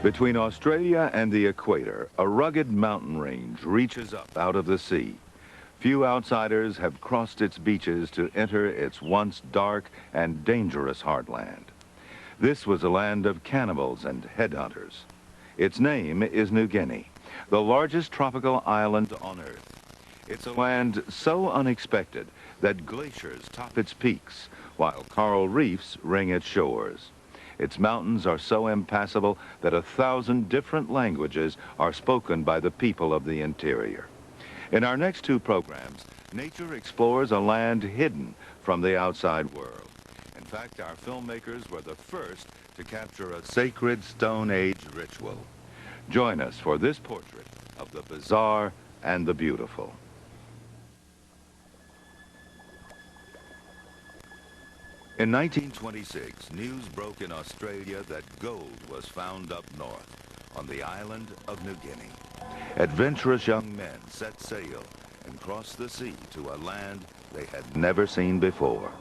Between Australia and the equator, a rugged mountain range reaches up out of the sea. Few outsiders have crossed its beaches to enter its once dark and dangerous heartland. This was a land of cannibals and headhunters. Its name is New Guinea, the largest tropical island on Earth. It's a land so unexpected that glaciers top its peaks, while coral reefs ring its shores. Its mountains are so impassable that 1,000 different languages are spoken by the people of the interior. In our next two programs, nature explores a land hidden from the outside world. In fact, our filmmakers were the first to capture a sacred Stone Age ritual. Join us for this portrait of the bizarre and the beautiful. In 1926, news broke in Australia that gold was found up north on the island of New Guinea. Adventurous young men set sail and crossed the sea to a land they had never seen before.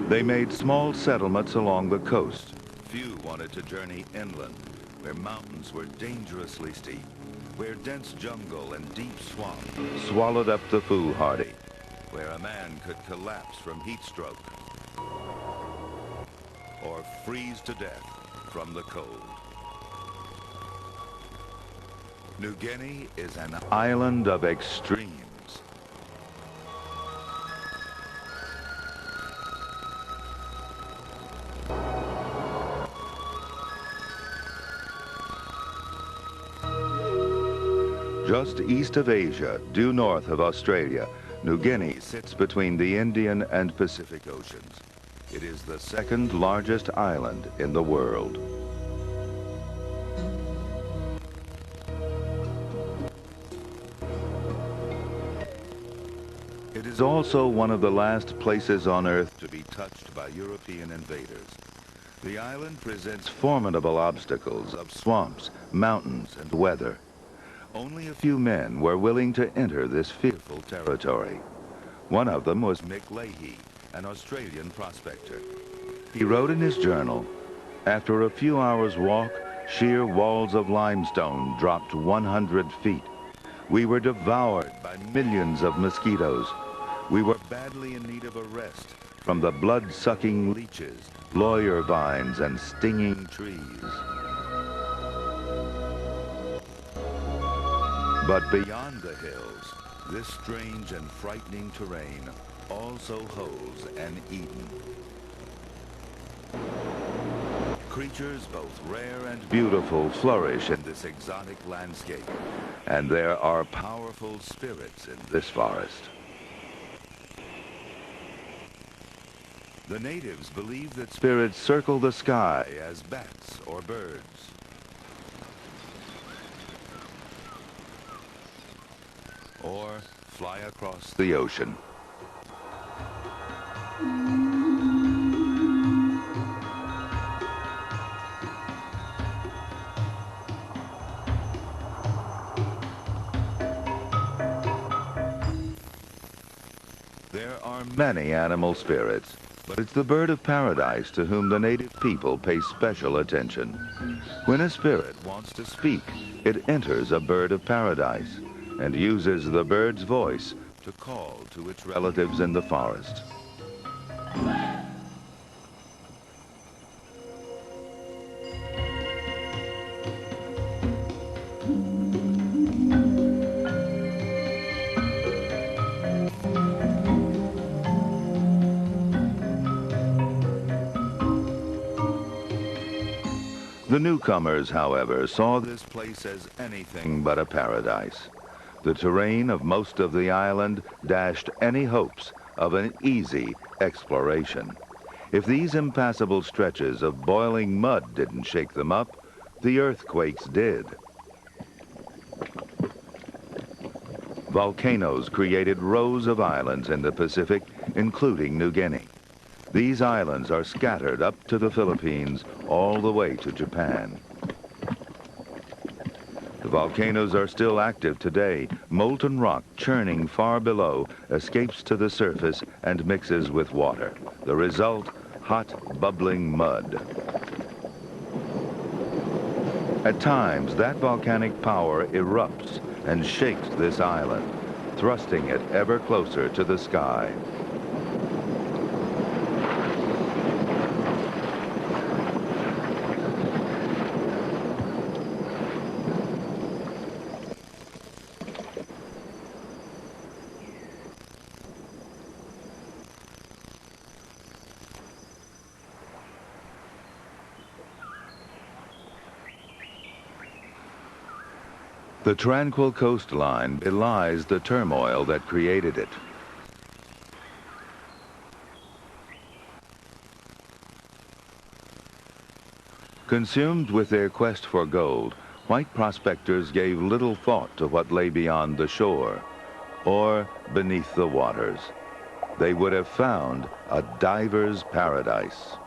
They made small settlements along the coast. Few wanted to journey inland, where mountains were dangerously steep, where dense jungle and deep swamp swallowed up the foolhardy, where a man could collapse from heat stroke or freeze to death from the cold. New Guinea is an island of extremes. Just east of Asia, due north of Australia, New Guinea sits between the Indian and Pacific Oceans. It is the second largest island in the world. It is also one of the last places on Earth to be touched by European invaders. The island presents formidable obstacles of swamps, mountains, and weather. Only a few men were willing to enter this fearful territory. One of them was Mick Leahy, an Australian prospector. He wrote in his journal, "After a few hours' walk, sheer walls of limestone dropped 100 feet. We were devoured by millions of mosquitoes. We were badly in need of a rest from the blood-sucking leeches, lawyer vines, and stinging trees." But beyond the hills, this strange and frightening terrain also holds an Eden. Creatures both rare and beautiful flourish in this exotic landscape, and there are powerful spirits in this forest. The natives believe that spirits circle the sky as bats or birds. Or fly across the ocean. There are many animal spirits, but it's the bird of paradise to whom the native people pay special attention. When a spirit wants to speak, it enters a bird of paradise and uses the bird's voice to call to its relatives in the forest. The newcomers, however, saw this place as anything but a paradise. The terrain of most of the island dashed any hopes of an easy exploration. If these impassable stretches of boiling mud didn't shake them up, the earthquakes did. Volcanoes created rows of islands in the Pacific, including New Guinea. These islands are scattered up to the Philippines all the way to Japan. The volcanoes are still active today. Molten rock churning far below escapes to the surface and mixes with water. The result, hot, bubbling mud. At times, that volcanic power erupts and shakes this island, thrusting it ever closer to the sky. The tranquil coastline belies the turmoil that created it. Consumed with their quest for gold, white prospectors gave little thought to what lay beyond the shore or beneath the waters. They would have found a diver's paradise.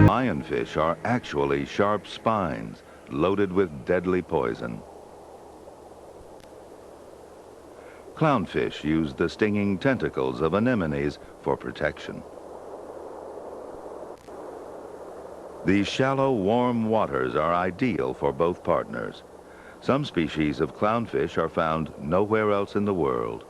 Lionfish are actually sharp spines loaded with deadly poison. Clownfish use the stinging tentacles of anemones for protection. These shallow, warm waters are ideal for both partners. Some species of clownfish are found nowhere else in the world.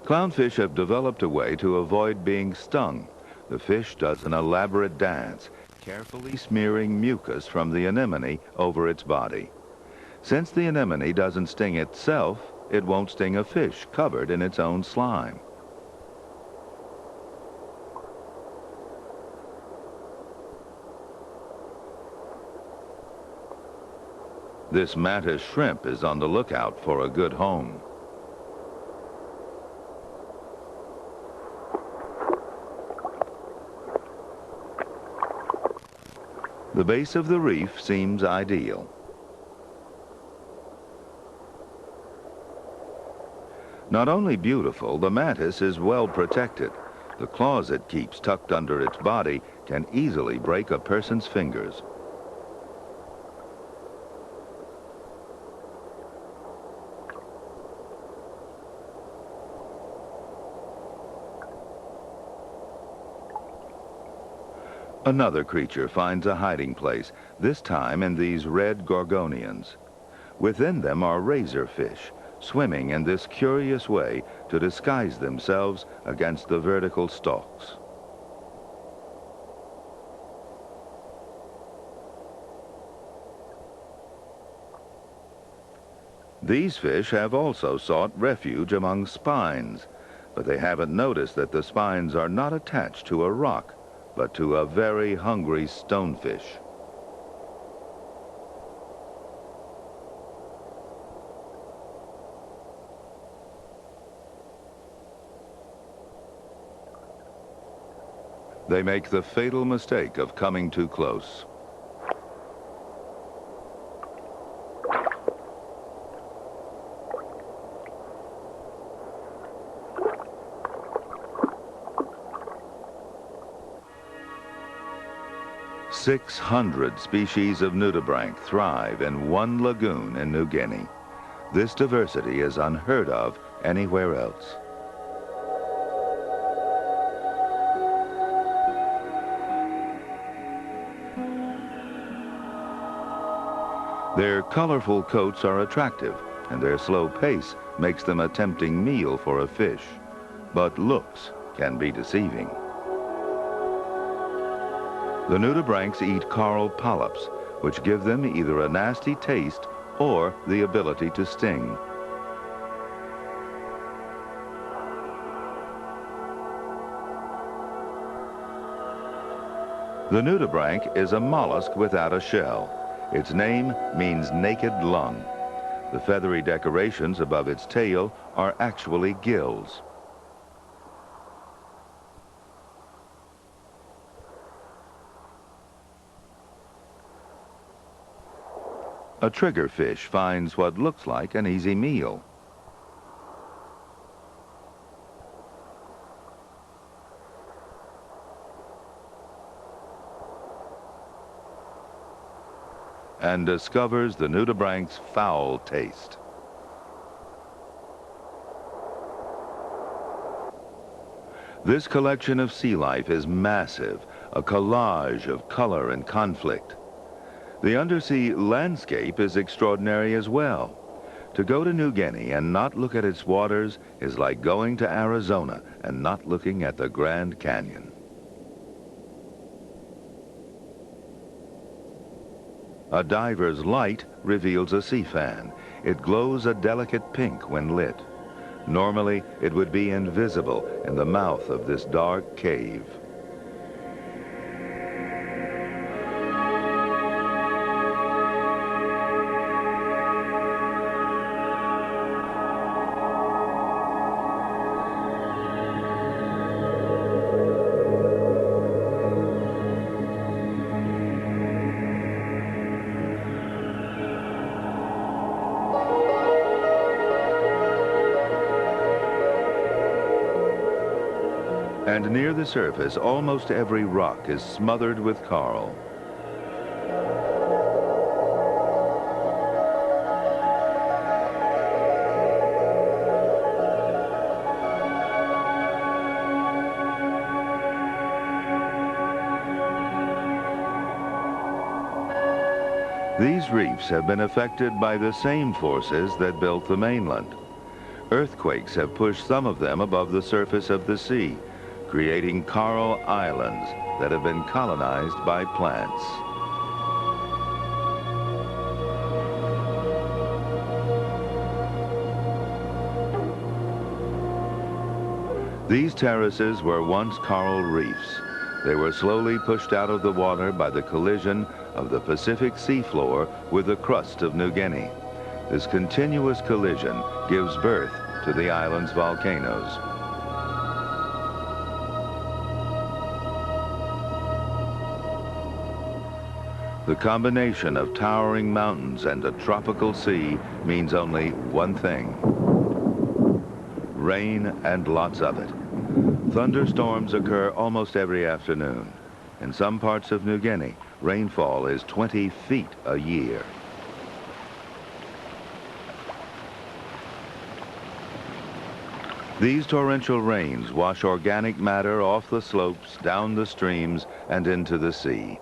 Clownfish have developed a way to avoid being stung. The fish does an elaborate dance, carefully smearing mucus from the anemone over its body. Since the anemone doesn't sting itself, it won't sting a fish covered in its own slime. This mantis shrimp is on the lookout for a good home. The base of the reef seems ideal. Not only beautiful, the mantis is well protected. The claws it keeps tucked under its body can easily break a person's fingers. Another creature finds a hiding place, this time in these red gorgonians. Within them are razorfish, swimming in this curious way to disguise themselves against the vertical stalks. These fish have also sought refuge among spines, but they haven't noticed that the spines are not attached to a rock, but to a very hungry stonefish. They make the fatal mistake of coming too close. "600 species of nudibranch thrive in one lagoon in New Guinea. This diversity is unheard of anywhere else. Their colorful coats are attractive, and their slow pace makes them a tempting meal for a fish. But looks can be deceiving. The nudibranchs eat coral polyps, which give them either a nasty taste or the ability to sting. The nudibranch is a mollusk without a shell. Its name means naked lung. The feathery decorations above its tail are actually gills. A triggerfish finds what looks like an easy meal. And discovers the nudibranch's foul taste. This collection of sea life is massive, a collage of color and conflict. The undersea landscape is extraordinary as well. To go to New Guinea and not look at its waters is like going to Arizona and not looking at the Grand Canyon. A diver's light reveals a sea fan. It glows a delicate pink when lit. Normally, it would be invisible in the mouth of this dark cave. And near the surface, almost every rock is smothered with coral. These reefs have been affected by the same forces that built the mainland. Earthquakes have pushed some of them above the surface of the sea, creating coral islands that have been colonized by plants. These terraces were once coral reefs. They were slowly pushed out of the water by the collision of the Pacific seafloor with the crust of New Guinea. This continuous collision gives birth to the island's volcanoes. The combination of towering mountains and a tropical sea means only one thing: rain, and lots of it. Thunderstorms occur almost every afternoon. In some parts of New Guinea, rainfall is 20 feet a year. These torrential rains wash organic matter off the slopes, down the streams, and into the sea.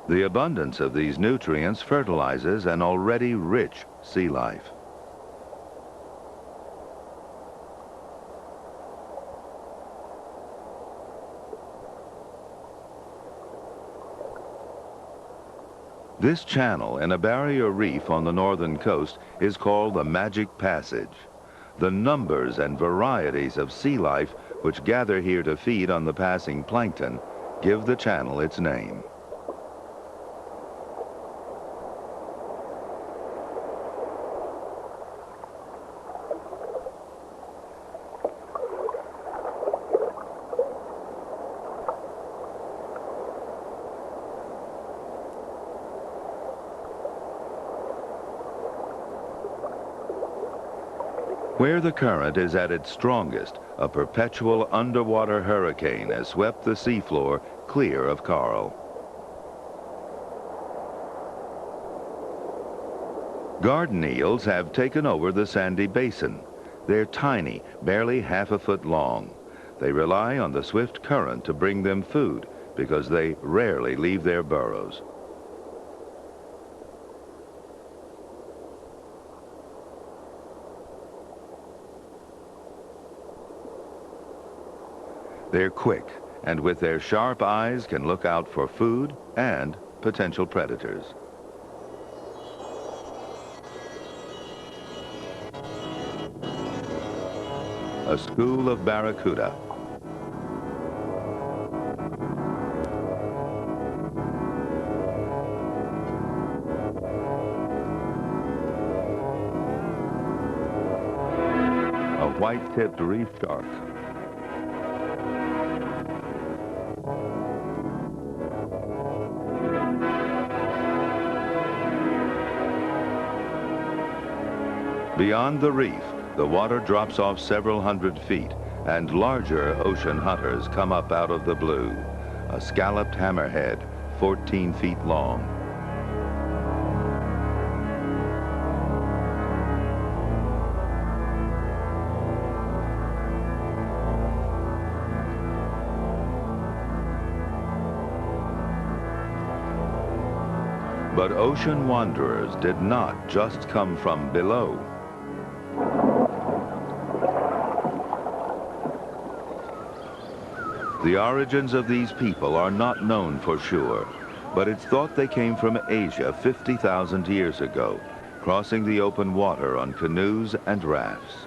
The abundance of these nutrients fertilizes an already rich sea life. This channel in a barrier reef on the northern coast is called the Magic Passage. The numbers and varieties of sea life which gather here to feed on the passing plankton give the channel its name. Where the current is at its strongest, a perpetual underwater hurricane has swept the seafloor clear of coral. Garden eels have taken over the sandy basin. They're tiny, barely half a foot long. They rely on the swift current to bring them food because they rarely leave their burrows. They're quick, and with their sharp eyes can look out for food and potential predators. A school of barracuda. A white-tipped reef shark. Beyond the reef, the water drops off several hundred feet, and larger ocean hunters come up out of the blue. A scalloped hammerhead, 14 feet long. But ocean wanderers did not just come from below. The origins of these people are not known for sure, but it's thought they came from Asia 50,000 years ago, crossing the open water on canoes and rafts.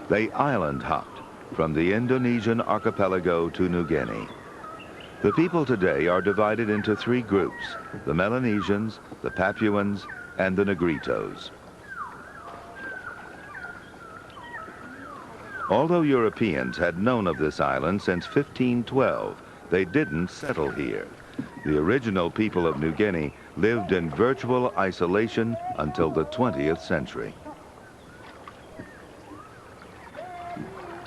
They island hopped from the Indonesian archipelago to New Guinea. The people today are divided into three groups: the Melanesians, the Papuans, and the Negritos. Although Europeans had known of this island since 1512, they didn't settle here. The original people of New Guinea lived in virtual isolation until the 20th century.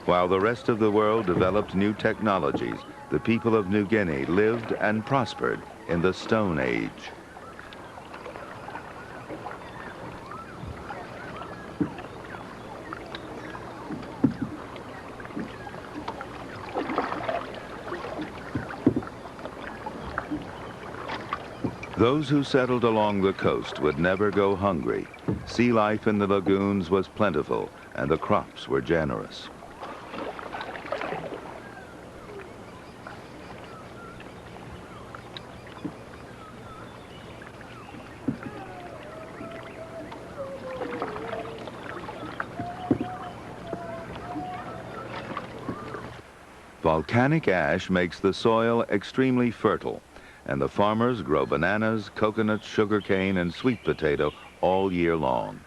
While the rest of the world developed new technologies, the people of New Guinea lived and prospered in the Stone Age. Those who settled along the coast would never go hungry. Sea life in the lagoons was plentiful, and the crops were generous. Volcanic ash makes the soil extremely fertile, and the farmers grow bananas, coconuts, sugarcane, and sweet potato all year long.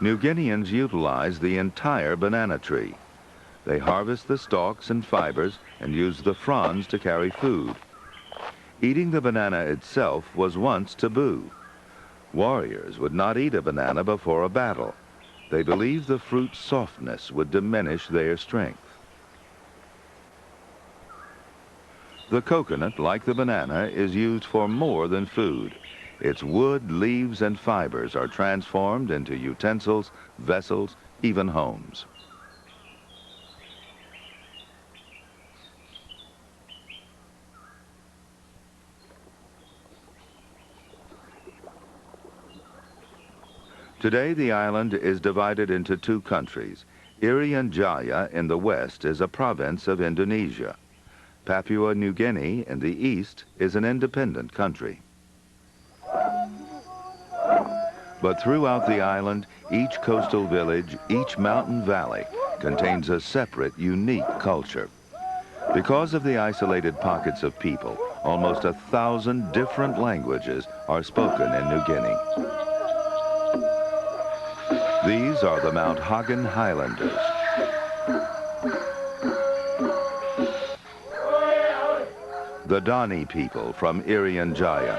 New Guineans utilize the entire banana tree. They harvest the stalks and fibers and use the fronds to carry food. Eating the banana itself was once taboo. Warriors would not eat a banana before a battle. They believed the fruit's softness would diminish their strength. The coconut, like the banana, is used for more than food. Its wood, leaves, and fibers are transformed into utensils, vessels, even homes. Today, the island is divided into two countries. Irian Jaya in the west is a province of Indonesia. Papua New Guinea in the east is an independent country. But throughout the island, each coastal village, each mountain valley contains a separate, unique culture. Because of the isolated pockets of people, almost 1,000 different languages are spoken in New Guinea. These are the Mount Hagen Highlanders. The Dani people from Irian Jaya.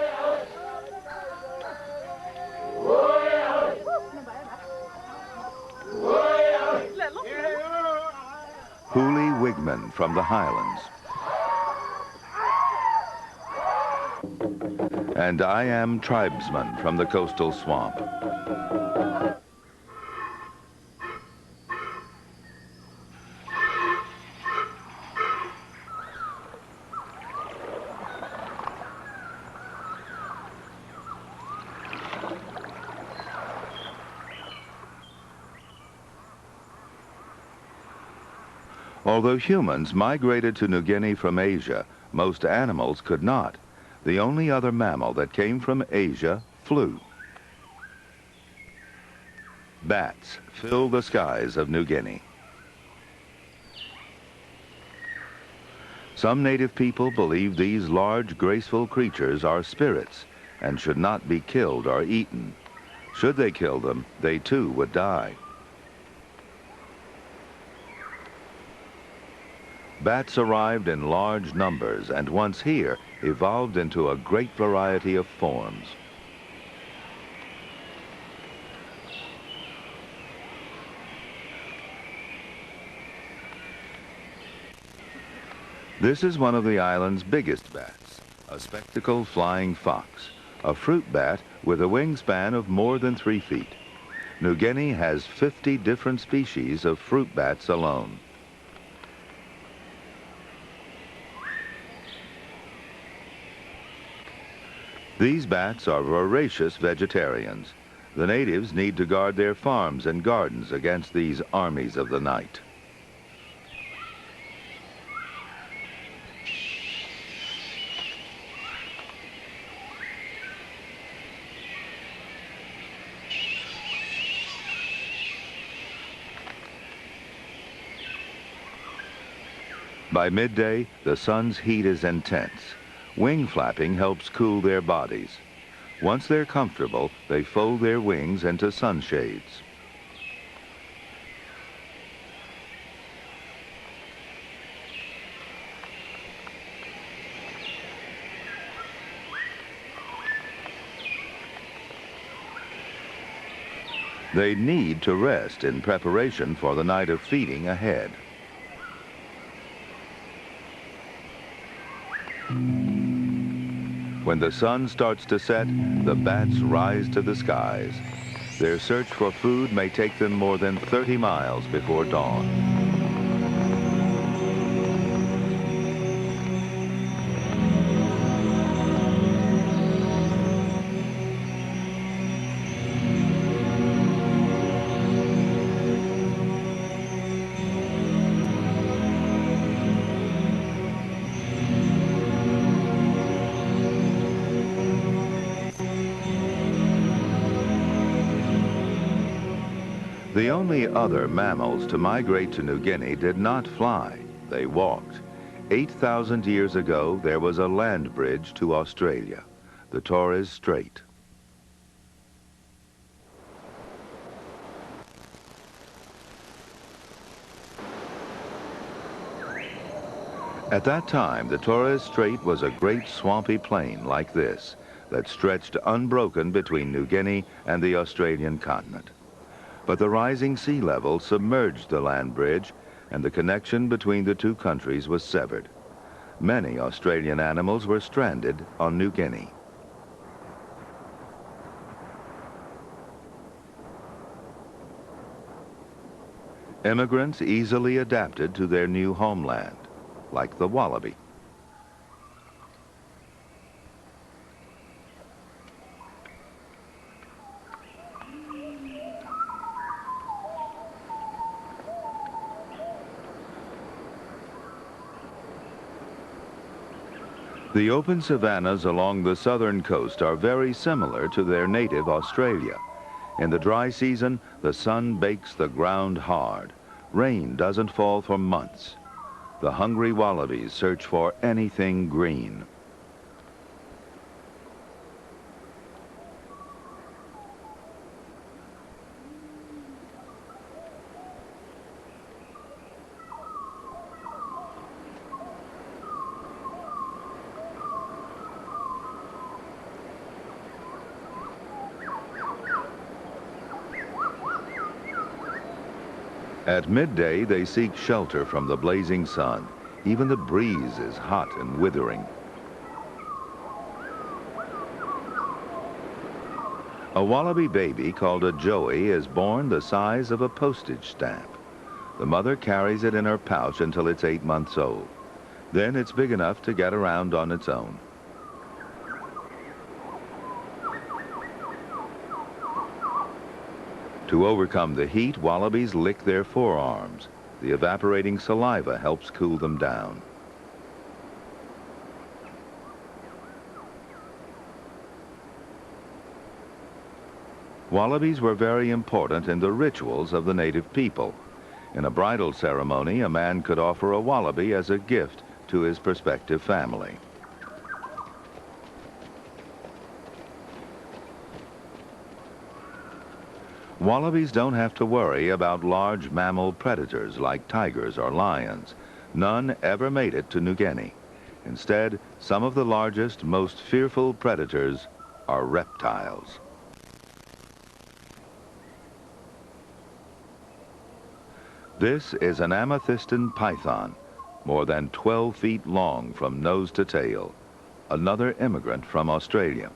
Huli Wigman from the Highlands. And I am tribesman from the coastal swamp. Although humans migrated to New Guinea from Asia, most animals could not. The only other mammal that came from Asia flew. Bats fill the skies of New Guinea. Some native people believe these large, graceful creatures are spirits and should not be killed or eaten. Should they kill them, they too would die. Bats arrived in large numbers and once here evolved into a great variety of forms. This is one of the island's biggest bats, a spectacled flying fox, a fruit bat with a wingspan of more than 3 feet. New Guinea has 50 different species of fruit bats alone. These bats are voracious vegetarians. The natives need to guard their farms and gardens against these armies of the night. By midday, the sun's heat is intense. Wing flapping helps cool their bodies. Once they're comfortable, they fold their wings into sunshades. They need to rest in preparation for the night of feeding ahead. When the sun starts to set, the bats rise to the skies. Their search for food may take them more than 30 miles before dawn. The only other mammals to migrate to New Guinea did not fly, they walked. 8,000 years ago, there was a land bridge to Australia, the Torres Strait. At that time, the Torres Strait was a great swampy plain like this that stretched unbroken between New Guinea and the Australian continent. But the rising sea level submerged the land bridge, and the connection between the two countries was severed. Many Australian animals were stranded on New Guinea. Immigrants easily adapted to their new homeland, like the wallaby. The open savannas along the southern coast are very similar to their native Australia. In the dry season, the sun bakes the ground hard. Rain doesn't fall for months. The hungry wallabies search for anything green. At midday, they seek shelter from the blazing sun. Even the breeze is hot and withering. A wallaby baby called a joey is born the size of a postage stamp. The mother carries it in her pouch until it's 8 months old. Then it's big enough to get around on its own. To overcome the heat, wallabies lick their forearms. The evaporating saliva helps cool them down. Wallabies were very important in the rituals of the native people. In a bridal ceremony, a man could offer a wallaby as a gift to his prospective family. Wallabies don't have to worry about large mammal predators like tigers or lions. None ever made it to New Guinea. Instead, some of the largest, most fearful predators are reptiles. This is an amethystine python, more than 12 feet long from nose to tail, another immigrant from Australia.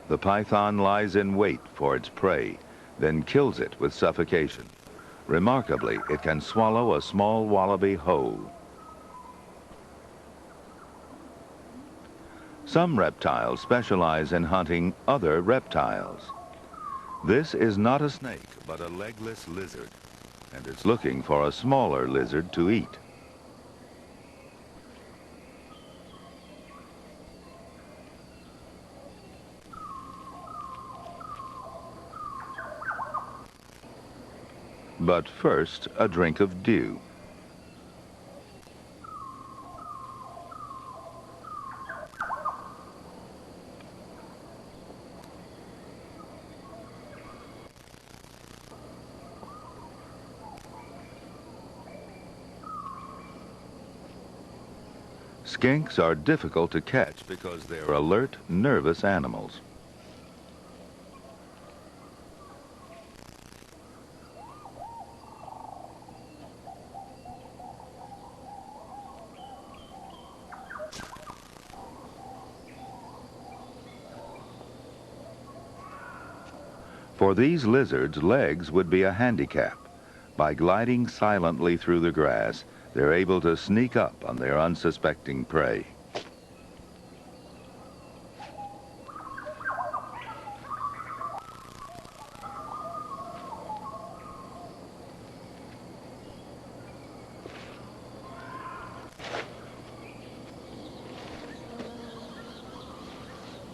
The python lies in wait for its prey, then kills it with suffocation. Remarkably, it can swallow a small wallaby whole. Some reptiles specialize in hunting other reptiles. This is not a snake, but a legless lizard, and it's looking for a smaller lizard to eat. But first, a drink of dew. Skinks are difficult to catch because they're alert, nervous animals. For these lizards, legs would be a handicap. By gliding silently through the grass, they're able to sneak up on their unsuspecting prey.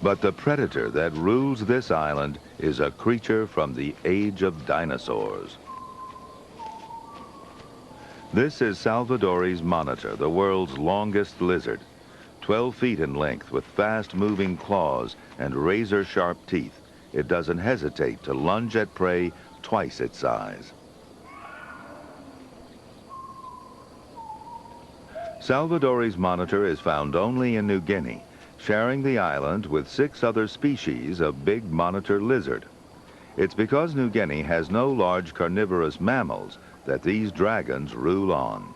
But the predator that rules this island is a creature from the age of dinosaurs. This is Salvadori's monitor, the world's longest lizard. 12 feet in length with fast-moving claws and razor-sharp teeth, it doesn't hesitate to lunge at prey twice its size. Salvadori's monitor is found only in New Guinea, sharing the island with 6 other species of big monitor lizard. It's because New Guinea has no large carnivorous mammals that these dragons rule on.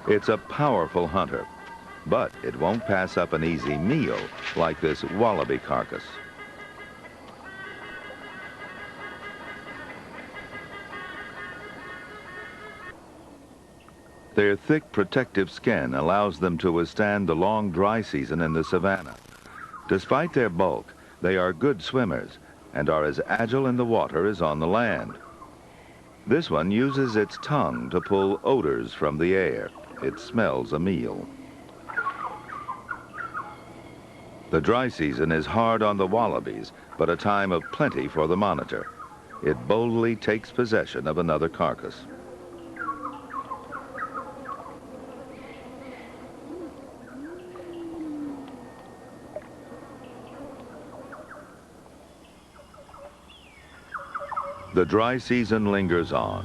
It's a powerful hunter, but it won't pass up an easy meal like this wallaby carcass. Their thick protective skin allows them to withstand the long dry season in the savanna. Despite their bulk, they are good swimmers and are as agile in the water as on the land. This one uses its tongue to pull odors from the air. It smells a meal. The dry season is hard on the wallabies, but a time of plenty for the monitor. It boldly takes possession of another carcass. The dry season lingers on.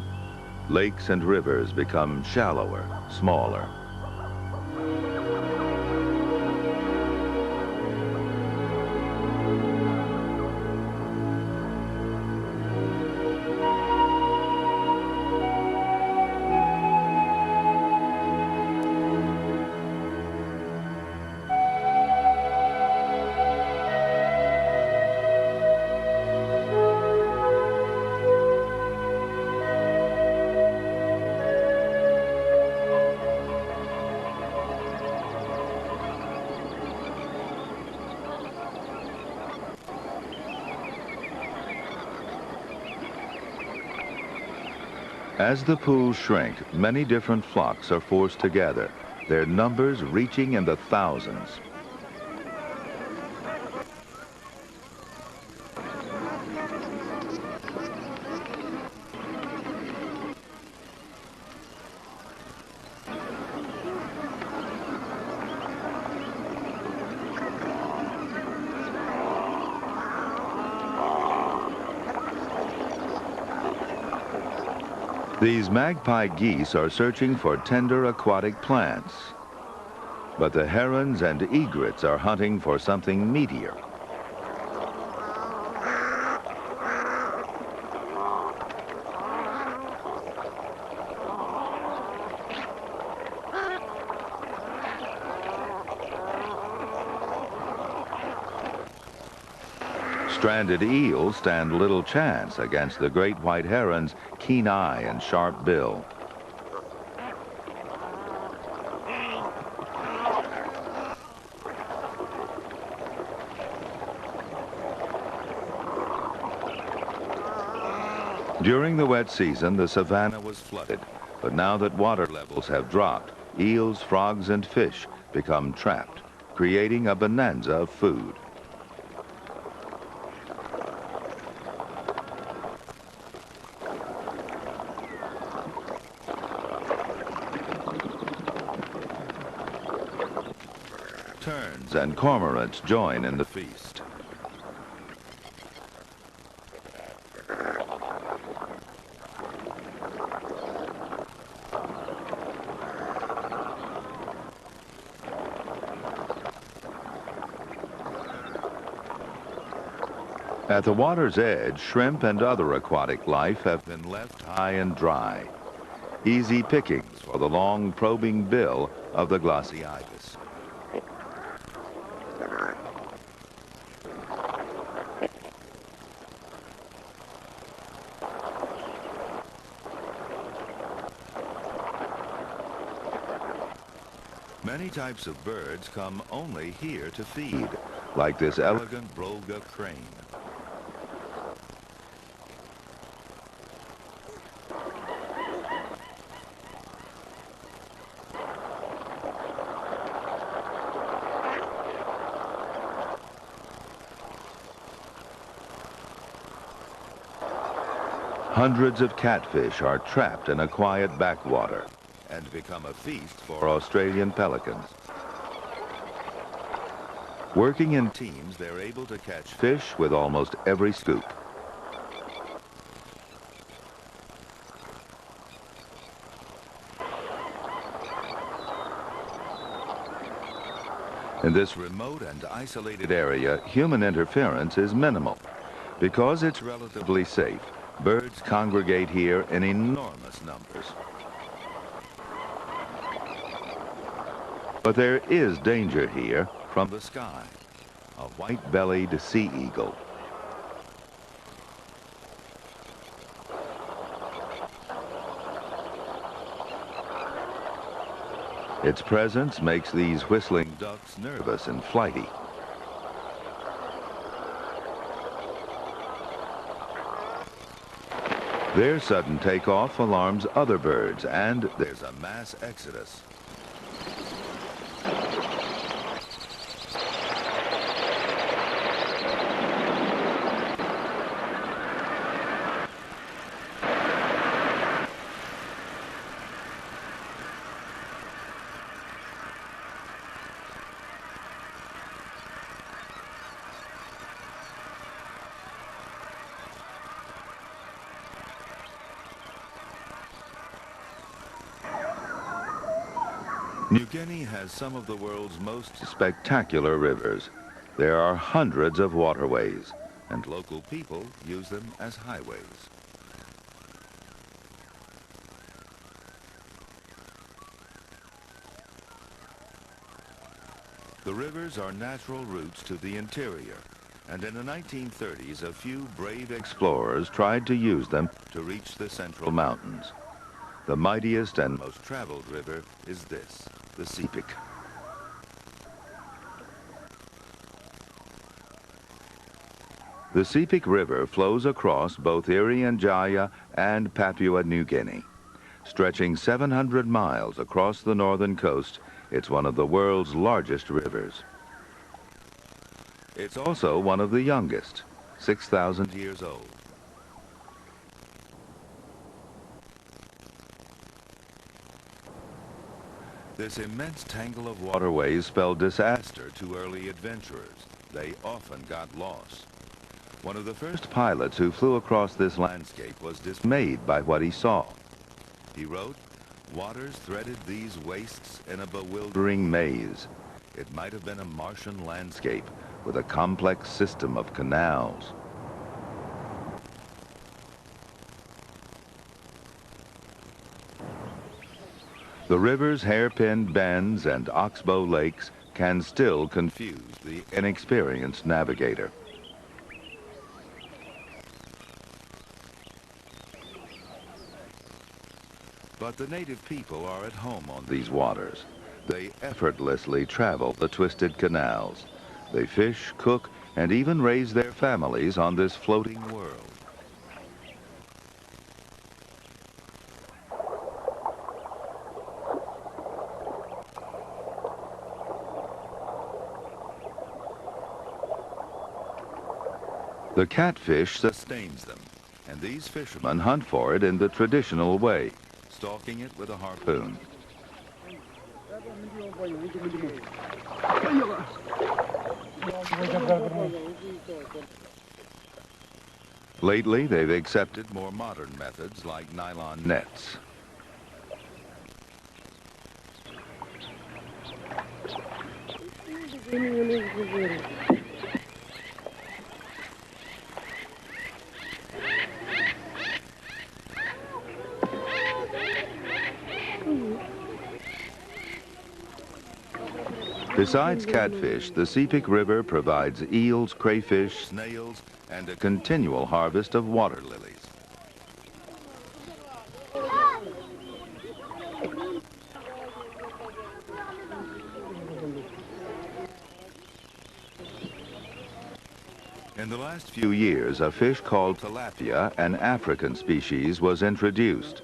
Lakes and rivers become shallower, smaller. As the pools shrink, many different flocks are forced together, their numbers reaching in the thousands. These magpie geese are searching for tender aquatic plants. But the herons and egrets are hunting for something meatier. Stranded eels stand little chance against the great white heron's keen eye and sharp bill. During the wet season, the savanna was flooded, but now that water levels have dropped, eels, frogs, and fish become trapped, creating a bonanza of food. Terns and cormorants join in the feast. At the water's edge, shrimp and other aquatic life have been left high and dry. Easy pickings for the long probing bill of the glossy ibis. Many types of birds come only here to feed, like this elegant Brolga crane. Hundreds of catfish are trapped in a quiet backwater and become a feast for Australian pelicans. Working in teams, they're able to catch fish with almost every scoop. In this remote and isolated area, human interference is minimal. Because it's relatively safe, birds congregate here in enormous numbers. But there is danger here from the sky, a white-bellied sea eagle. Its presence makes these whistling ducks nervous and flighty. Their sudden takeoff alarms other birds, and there's a mass exodus. New Guinea has some of the world's most spectacular rivers. There are hundreds of waterways, and local people use them as highways. The rivers are natural routes to the interior, and in the 1930s, a few brave explorers tried to use them to reach the Central Mountains. The mightiest and most traveled river is this, the Sepik. The Sepik River flows across both Irian Jaya and Papua New Guinea. Stretching 700 miles across the northern coast, it's one of the world's largest rivers. It's also one of the youngest, 6,000 years old. This immense tangle of waterways spelled disaster to early adventurers. They often got lost. One of the first pilots who flew across this landscape was dismayed by what he saw. He wrote, "Waters threaded these wastes in a bewildering maze. It might have been a Martian landscape with a complex system of canals." The river's hairpin bends and oxbow lakes can still confuse the inexperienced navigator. But the native people are at home on these waters. They effortlessly travel the twisted canals. They fish, cook, and even raise their families on this floating world. The catfish sustains them, and these fishermen hunt for it in the traditional way, stalking it with a harpoon. Lately, they've accepted more modern methods like nylon nets. Besides catfish, the Sepik River provides eels, crayfish, snails, and a continual harvest of water lilies. In the last few years, a fish called tilapia, an African species, was introduced.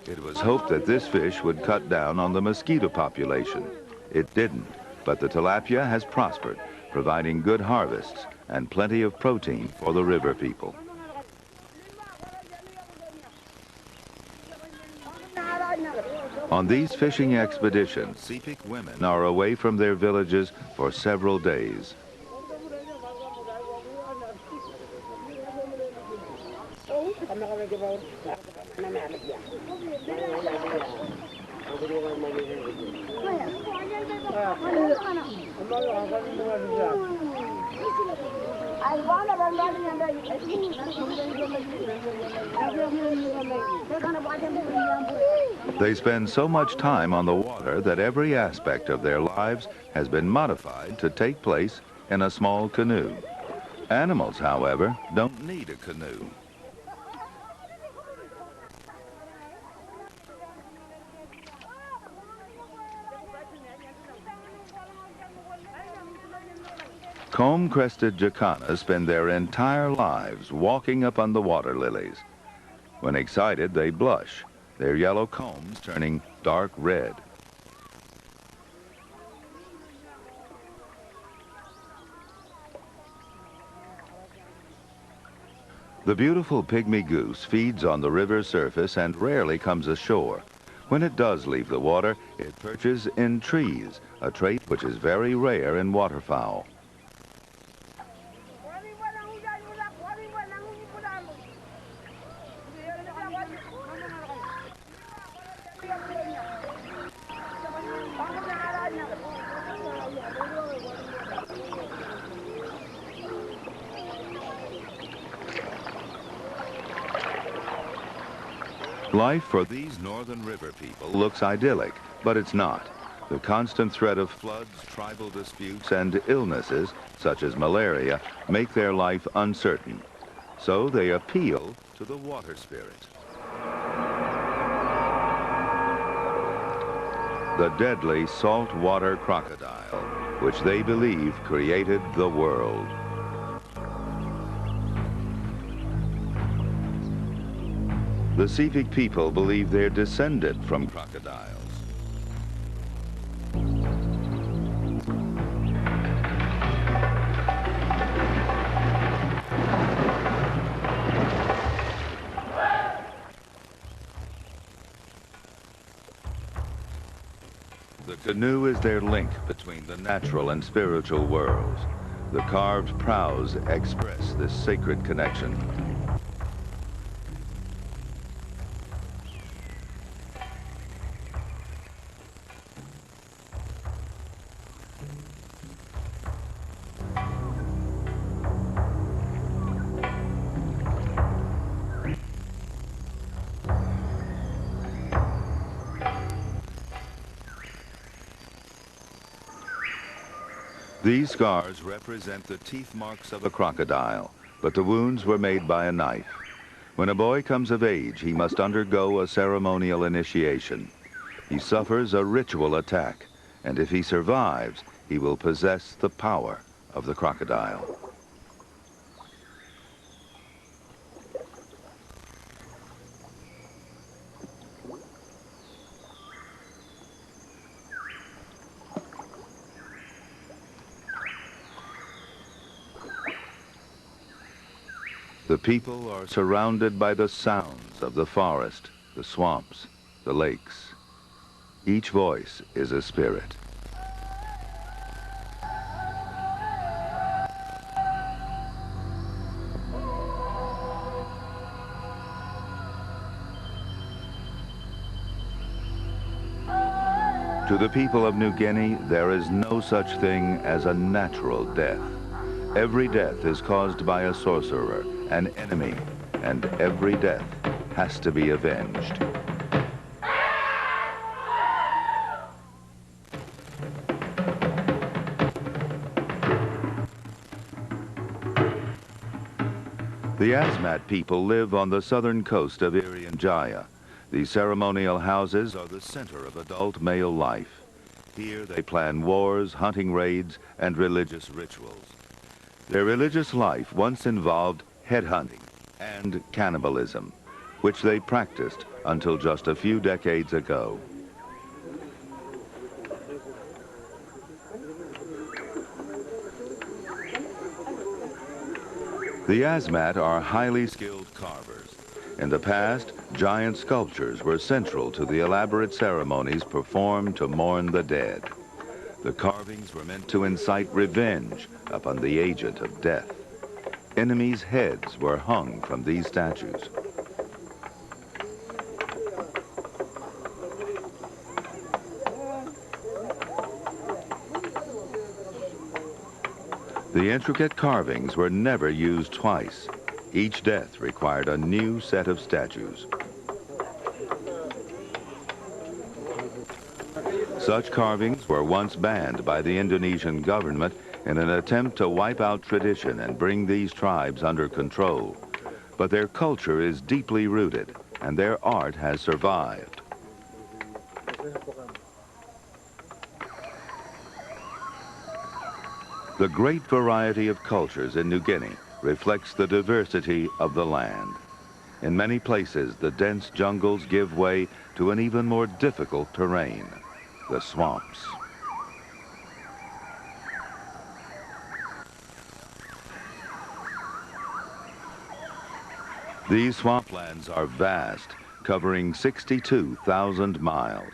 It was hoped that this fish would cut down on the mosquito population. It didn't, but the tilapia has prospered, providing good harvests and plenty of protein for the river people. On these fishing expeditions, Sepik women are away from their villages for several days. They spend so much time on the water that every aspect of their lives has been modified to take place in a small canoe. Animals, however, don't need a canoe. Comb-crested jacanas spend their entire lives walking up on the water lilies. When excited, they blush, their yellow combs turning dark red. The beautiful pygmy goose feeds on the river's surface and rarely comes ashore. When it does leave the water, it perches in trees, a trait which is very rare in waterfowl. Life for these northern river people looks idyllic, but it's not. The constant threat of floods, tribal disputes, and illnesses, such as malaria, make their life uncertain. So they appeal to the water spirit. The deadly saltwater crocodile, which they believe created the world. The Sefik people believe they're descended from crocodiles. The canoe is their link between the natural and spiritual worlds. The carved prows express this sacred connection. These scars represent the teeth marks of a crocodile, but the wounds were made by a knife. When a boy comes of age, he must undergo a ceremonial initiation. He suffers a ritual attack, and if he survives, he will possess the power of the crocodile. The people are surrounded by the sounds of the forest, the swamps, the lakes. Each voice is a spirit. To the people of New Guinea, there is no such thing as a natural death. Every death is caused by a sorcerer, an enemy, and every death has to be avenged. The Asmat people live on the southern coast of Irian Jaya. These ceremonial houses are the center of adult male life. Here they plan wars, hunting raids, and religious rituals. Their religious life once involved headhunting and cannibalism, which they practiced until just a few decades ago. The Asmat are highly skilled carvers. In the past, giant sculptures were central to the elaborate ceremonies performed to mourn the dead. The carvings were meant to incite revenge upon the agent of death. Enemies' heads were hung from these statues. The intricate carvings were never used twice. Each death required a new set of statues. Such carvings were once banned by the Indonesian government in an attempt to wipe out tradition and bring these tribes under control. But their culture is deeply rooted, and their art has survived. The great variety of cultures in New Guinea reflects the diversity of the land. In many places, the dense jungles give way to an even more difficult terrain, the swamps. These swamplands are vast, covering 62,000 miles.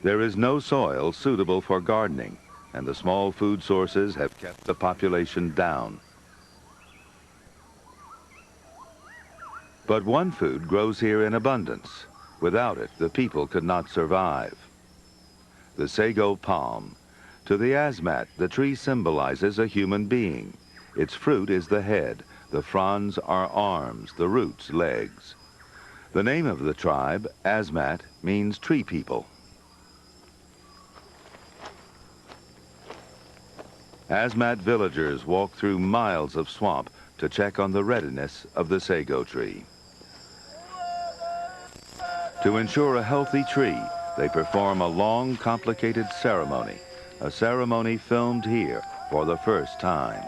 There is no soil suitable for gardening, and the small food sources have kept the population down. But one food grows here in abundance. Without it, the people could not survive. The sago palm. To the Asmat, the tree symbolizes a human being. Its fruit is the head, the fronds are arms, the roots legs. The name of the tribe, Asmat, means tree people. Asmat villagers walk through miles of swamp to check on the readiness of the sago tree. To ensure a healthy tree, they perform a long, complicated ceremony, a ceremony filmed here for the first time.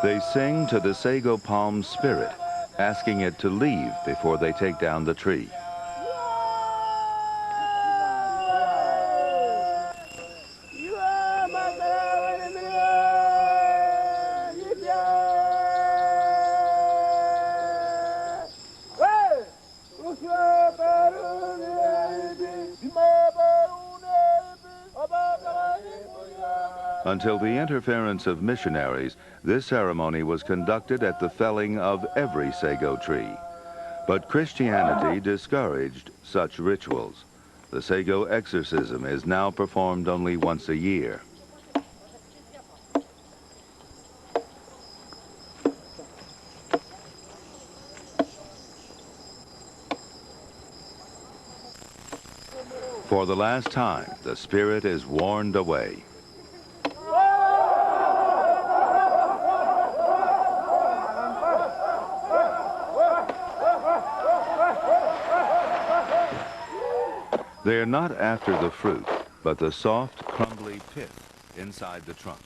They sing to the sago palm's spirit, asking it to leave before they take down the tree. Until the interference of missionaries, this ceremony was conducted at the felling of every sago tree. But Christianity discouraged such rituals. The sago exorcism is now performed only once a year. For the last time, the spirit is warned away. They are not after the fruit, but the soft, crumbly pith inside the trunk.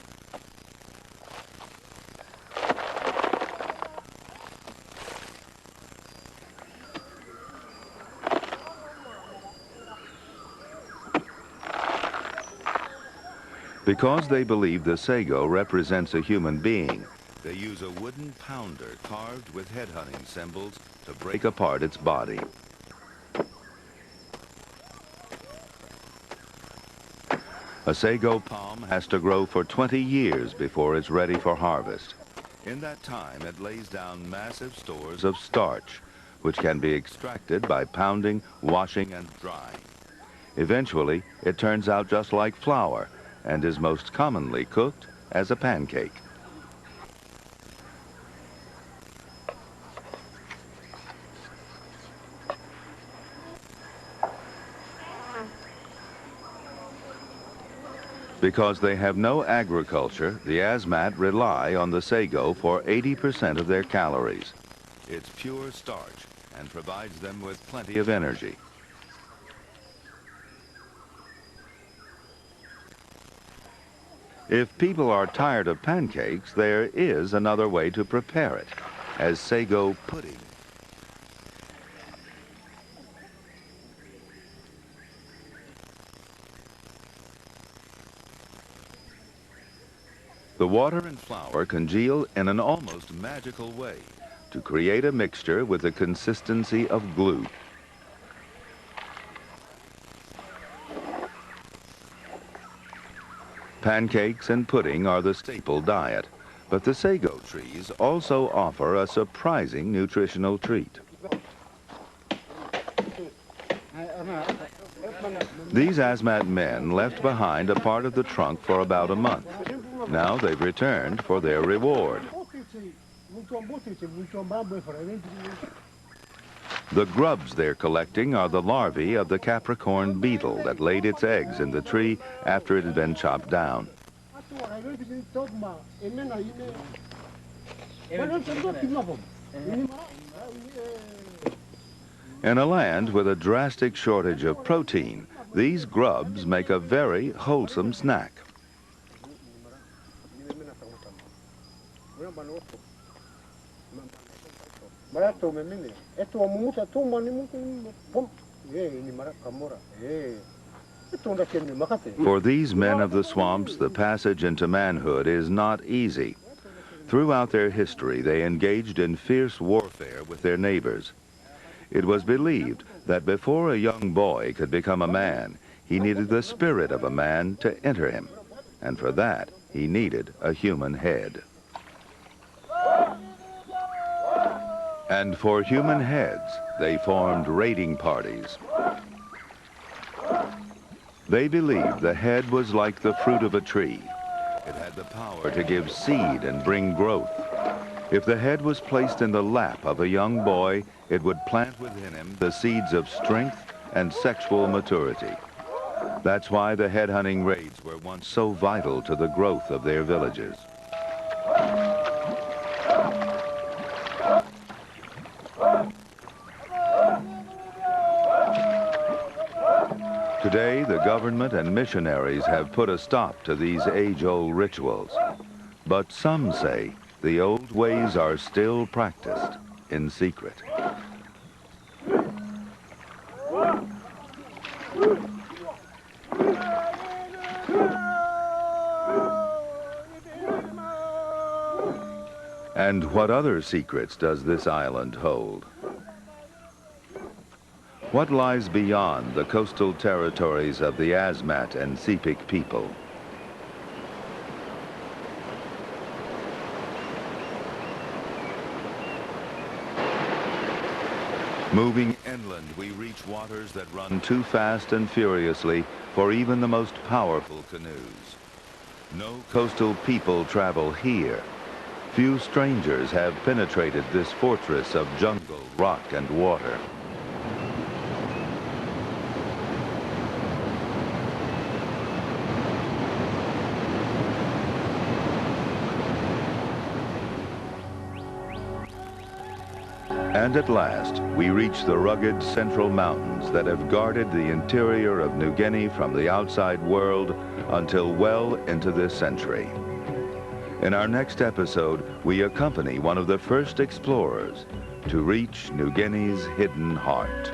Because they believe the sago represents a human being, they use a wooden pounder carved with headhunting symbols to break apart its body. A sago palm has to grow for 20 years before it's ready for harvest. In that time, it lays down massive stores of starch, which can be extracted by pounding, washing, and drying. Eventually, it turns out just like flour and is most commonly cooked as a pancake. Because they have no agriculture, the Asmat rely on the sago for 80% of their calories. It's pure starch and provides them with plenty of energy. If people are tired of pancakes, there is another way to prepare it, as sago pudding. The water and flour congeal in an almost magical way to create a mixture with the consistency of glue. Pancakes and pudding are the staple diet, but the sago trees also offer a surprising nutritional treat. These Asmat men left behind a part of the trunk for about a month. Now they've returned for their reward. The grubs they're collecting are the larvae of the Capricorn beetle that laid its eggs in the tree after it had been chopped down. In a land with a drastic shortage of protein, these grubs make a very wholesome snack. For these men of the swamps, the passage into manhood is not easy. Throughout their history, they engaged in fierce warfare with their neighbors. It was believed that before a young boy could become a man, he needed the spirit of a man to enter him, and for that, he needed a human head. And for human heads, they formed raiding parties. They believed the head was like the fruit of a tree. It had the power to give seed and bring growth. If the head was placed in the lap of a young boy, it would plant within him the seeds of strength and sexual maturity. That's why the head-hunting raids were once so vital to the growth of their villages. Today, the government and missionaries have put a stop to these age-old rituals. But some say the old ways are still practiced in secret. And what other secrets does this island hold? What lies beyond the coastal territories of the Asmat and Sepik people? Moving inland, we reach waters that run too fast and furiously for even the most powerful canoes. No coastal people travel here. Few strangers have penetrated this fortress of jungle, rock, and water. And at last, we reach the rugged central mountains that have guarded the interior of New Guinea from the outside world until well into this century. In our next episode, we accompany one of the first explorers to reach New Guinea's hidden heart.